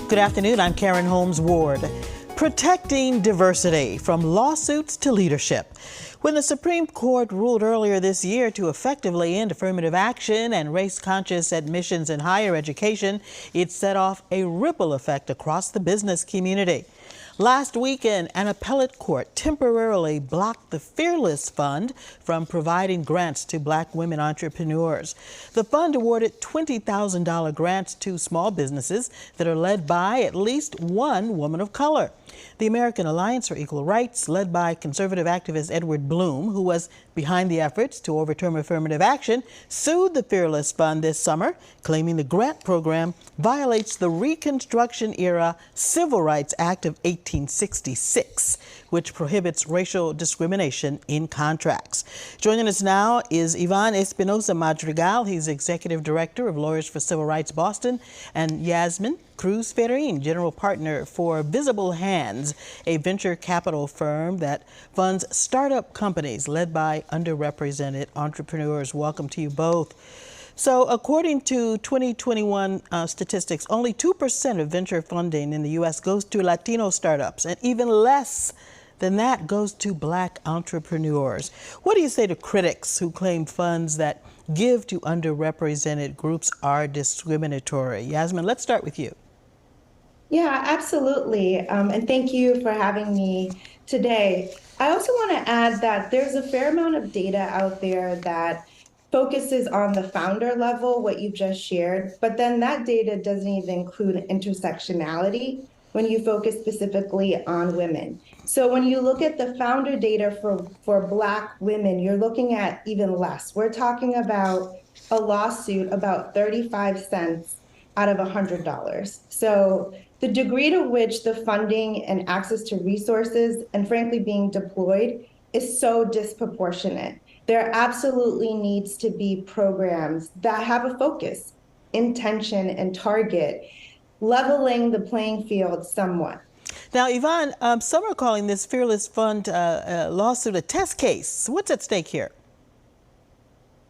Good afternoon, I'm Karen Holmes Ward. Protecting diversity from lawsuits to leadership. When the Supreme Court ruled earlier this year to effectively end affirmative action and race-conscious admissions in higher education, it set off a ripple effect across the business community. Last weekend, an appellate court temporarily blocked the Fearless Fund from providing grants to Black women entrepreneurs. The fund awarded $20,000 grants to small businesses that are led by at least one woman of color. The American Alliance for Equal Rights, led by conservative activist Edward Blum, who was behind the efforts to overturn affirmative action, sued the Fearless Fund this summer, claiming the grant program violates the Reconstruction-era Civil Rights Act of 1866, which prohibits racial discrimination in contracts. Joining us now is Ivan Espinosa Madrigal. He's Executive Director of Lawyers for Civil Rights Boston, and Yasmin Cruz Ferrin, General Partner for Visible Hands, a venture capital firm that funds startup companies led by underrepresented entrepreneurs. Welcome to you both. So according to 2021 statistics, only 2% of venture funding in the U.S. goes to Latino startups, and even less than that goes to Black entrepreneurs. What do you say to critics who claim funds that give to underrepresented groups are discriminatory? Yasmin, let's start with you. Yeah, absolutely. And thank you for having me today. I also want to add that there's a fair amount of data out there that focuses on the founder level, what you've just shared, but then that data doesn't even include intersectionality when you focus specifically on women. So when you look at the founder data for Black women, you're looking at even less. We're talking about a lawsuit about 35 cents out of $100. So the degree to which the funding and access to resources and frankly being deployed is so disproportionate. There absolutely needs to be programs that have a focus, intention, and target, leveling the playing field somewhat. Now, Yvonne, some are calling this Fearless Fund lawsuit a test case. What's at stake here?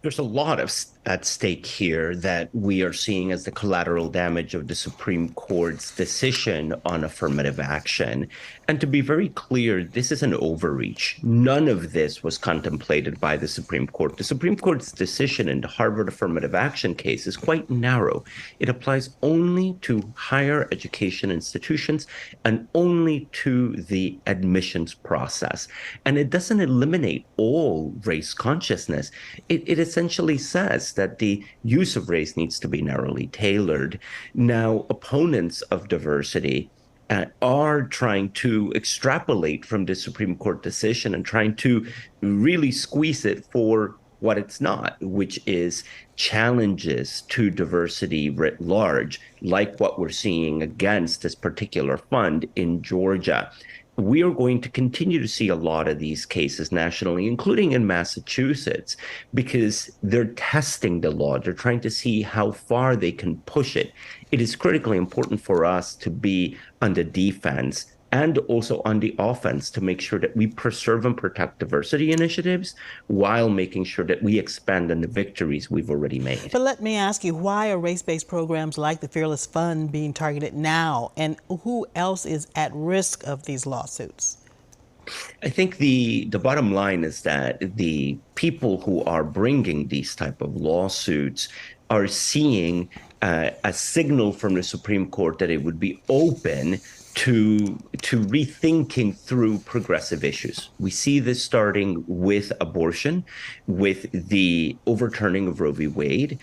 There's a lot at stake here that we are seeing as the collateral damage of the Supreme Court's decision on affirmative action. And to be very clear, this is an overreach. None of this was contemplated by the Supreme Court. The Supreme Court's decision in the Harvard affirmative action case is quite narrow. It applies only to higher education institutions and only to the admissions process. And it doesn't eliminate all race consciousness. It essentially says that the use of race needs to be narrowly tailored. Now, opponents of diversity are trying to extrapolate from the Supreme Court decision and trying to really squeeze it for what it's not, which is challenges to diversity writ large, like what we're seeing against this particular fund in Georgia. We are going to continue to see a lot of these cases nationally, including in Massachusetts, because they're testing the law. They're trying to see how far they can push it. It is critically important for us to be on the defense and also on the offense to make sure that we preserve and protect diversity initiatives while making sure that we expand on the victories we've already made. But let me ask you, why are race-based programs like the Fearless Fund being targeted now? And who else is at risk of these lawsuits? I think the bottom line is that the people who are bringing these type of lawsuits are seeing a signal from the Supreme Court that it would be open to rethinking through progressive issues. We see this starting with abortion, with the overturning of Roe v. Wade,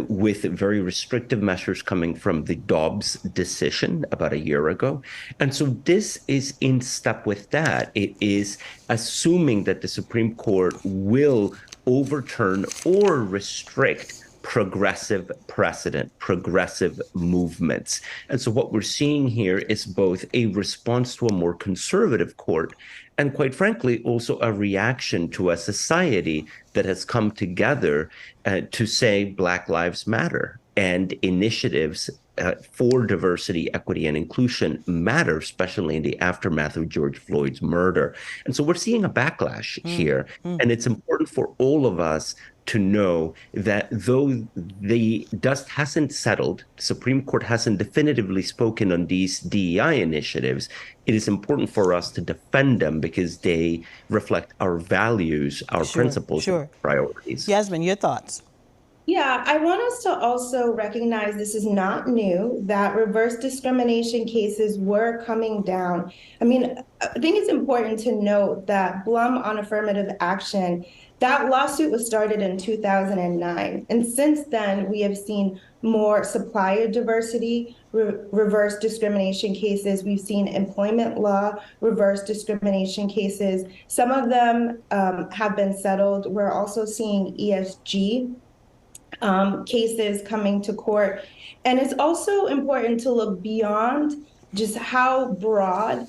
with very restrictive measures coming from the Dobbs decision about a year ago. And so this is in step with that. It is assuming that the Supreme Court will overturn or restrict progressive precedent, progressive movements. And so what we're seeing here is both a response to a more conservative court and, quite frankly, also a reaction to a society that has come together to say Black Lives Matter and initiatives for diversity, equity, and inclusion matter, especially in the aftermath of George Floyd's murder. And so we're seeing a backlash here. And it's important for all of us to know that though the dust hasn't settled, the Supreme Court hasn't definitively spoken on these DEI initiatives, it is important for us to defend them because they reflect our values, our principles, and priorities. Yasmin, your thoughts? Yeah, I want us to also recognize this is not new, that reverse discrimination cases were coming down. I mean, I think it's important to note that Blum on affirmative action, that lawsuit was started in 2009. And since then, we have seen more supplier diversity, reverse discrimination cases. We've seen employment law, reverse discrimination cases. Some of them have been settled. We're also seeing ESG cases coming to court. And it's also important to look beyond just how broad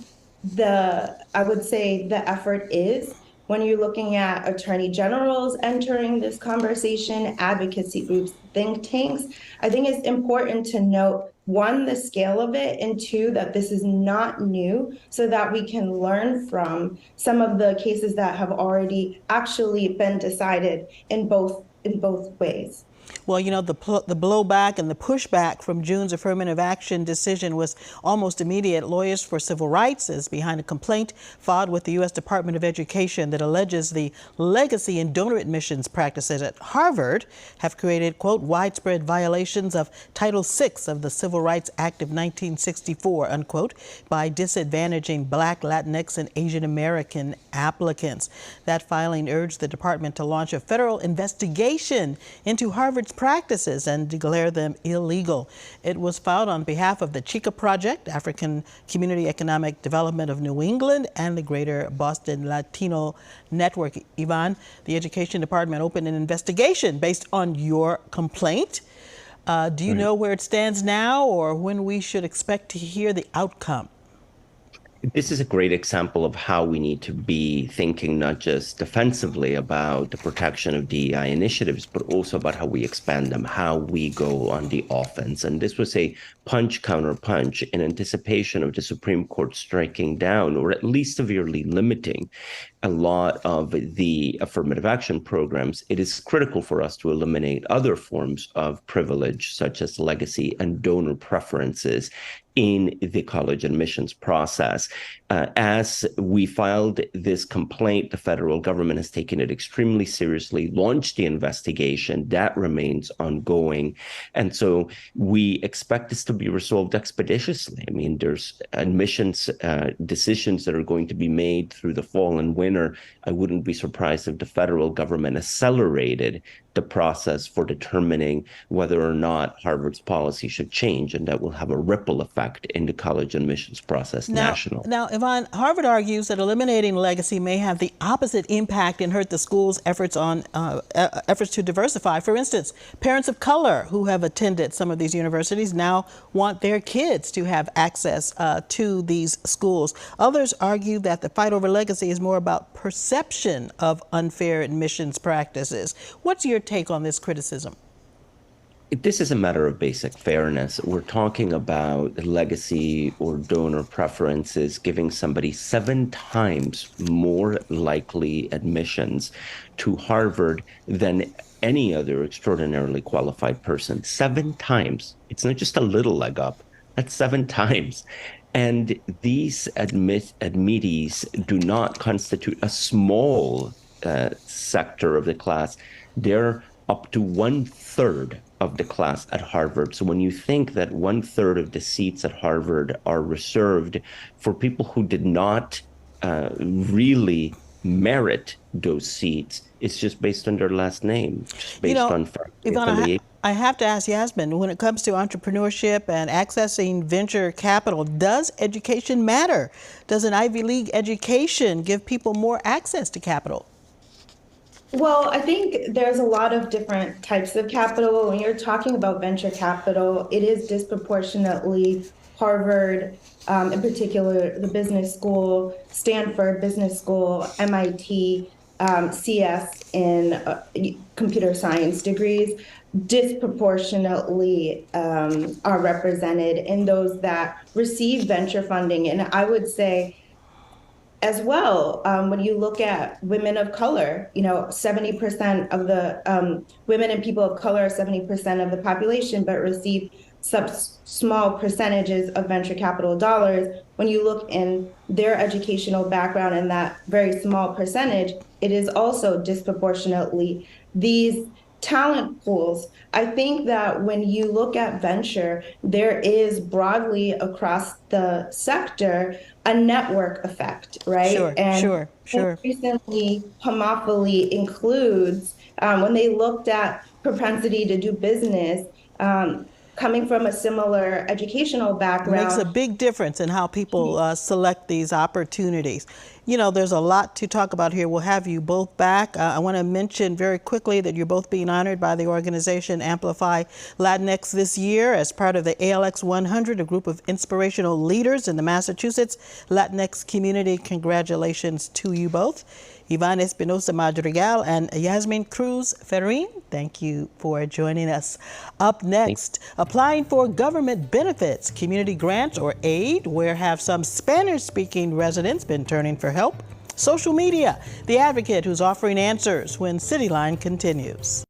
I would say the effort is when you're looking at attorney generals entering this conversation, advocacy groups, think tanks. I think it's important to note, one, the scale of it, and two, that this is not new, so that we can learn from some of the cases that have already actually been decided in both ways. Well, you know, the blowback and the pushback from June's affirmative action decision was almost immediate. Lawyers for Civil Rights is behind a complaint filed with the U.S. Department of Education that alleges the legacy and donor admissions practices at Harvard have created, quote, widespread violations of Title VI of the Civil Rights Act of 1964, unquote, by disadvantaging Black, Latinx, and Asian American applicants. That filing urged the department to launch a federal investigation into Harvard's practices and declare them illegal. It was filed on behalf of the Chica Project, African Community Economic Development of New England, and the Greater Boston Latino Network. Yvonne, the Education Department opened an investigation based on your complaint. Do you know where it stands now, or when we should expect to hear the outcome? This is a great example of how we need to be thinking not just defensively about the protection of DEI initiatives, but also about how we expand them, how we go on the offense. And this was a punch counter punch in anticipation of the Supreme Court striking down, or at least severely limiting, a lot of the affirmative action programs. It is critical for us to eliminate other forms of privilege, such as legacy and donor preferences, in the college admissions process. As we filed this complaint, the federal government has taken it extremely seriously, launched the investigation. That remains ongoing. And so we expect this to be resolved expeditiously. I mean, there's admissions decisions that are going to be made through the fall and winter. I wouldn't be surprised if the federal government accelerated the process for determining whether or not Harvard's policy should change, and that will have a ripple effect in the college admissions process national. Now, Yvonne, Harvard argues that eliminating legacy may have the opposite impact and hurt the school's efforts to diversify. For instance, parents of color who have attended some of these universities now want their kids to have access to these schools. Others argue that the fight over legacy is more about perception of unfair admissions practices. What's your take on this criticism? This is a matter of basic fairness. We're talking about legacy or donor preferences giving somebody 7 times more likely admissions to Harvard than any other extraordinarily qualified person. 7 times. It's not just a little leg up. That's 7 times. And these admittees do not constitute a small sector of the class. They're up to 1/3 of the class at Harvard. So when you think that 1/3 of the seats at Harvard are reserved for people who did not really merit those seats, it's just based on their last name, just based on Yvonne, I have to ask Yasmin, when it comes to entrepreneurship and accessing venture capital, does education matter? Does an Ivy League education give people more access to capital? Well, I think there's a lot of different types of capital. When you're talking about venture capital, it is disproportionately Harvard, in particular, the business school, Stanford Business School, MIT, CS in computer science degrees disproportionately are represented in those that receive venture funding. And I would say as well, when you look at women of color, 70% of the women and people of color are 70% of the population, but receive small percentages of venture capital dollars. When you look in their educational background and that very small percentage, it is also disproportionately these talent pools. I think that when you look at venture, there is broadly across the sector a network effect, right? Sure. Recently, Homophily includes, when they looked at propensity to do business, coming from a similar educational background. Makes a big difference in how people select these opportunities. There's a lot to talk about here. We'll have you both back. I want to mention very quickly that you're both being honored by the organization Amplify Latinx this year as part of the ALX 100, a group of inspirational leaders in the Massachusetts Latinx community. Congratulations to you both. Yvonne Espinosa Madrigal and Yasmin Cruz Ferrin, thank you for joining us. Up next, applying for government benefits, community grants, or aid. Where have some Spanish-speaking residents been turning for help? Social media, the advocate who's offering answers when Cityline continues.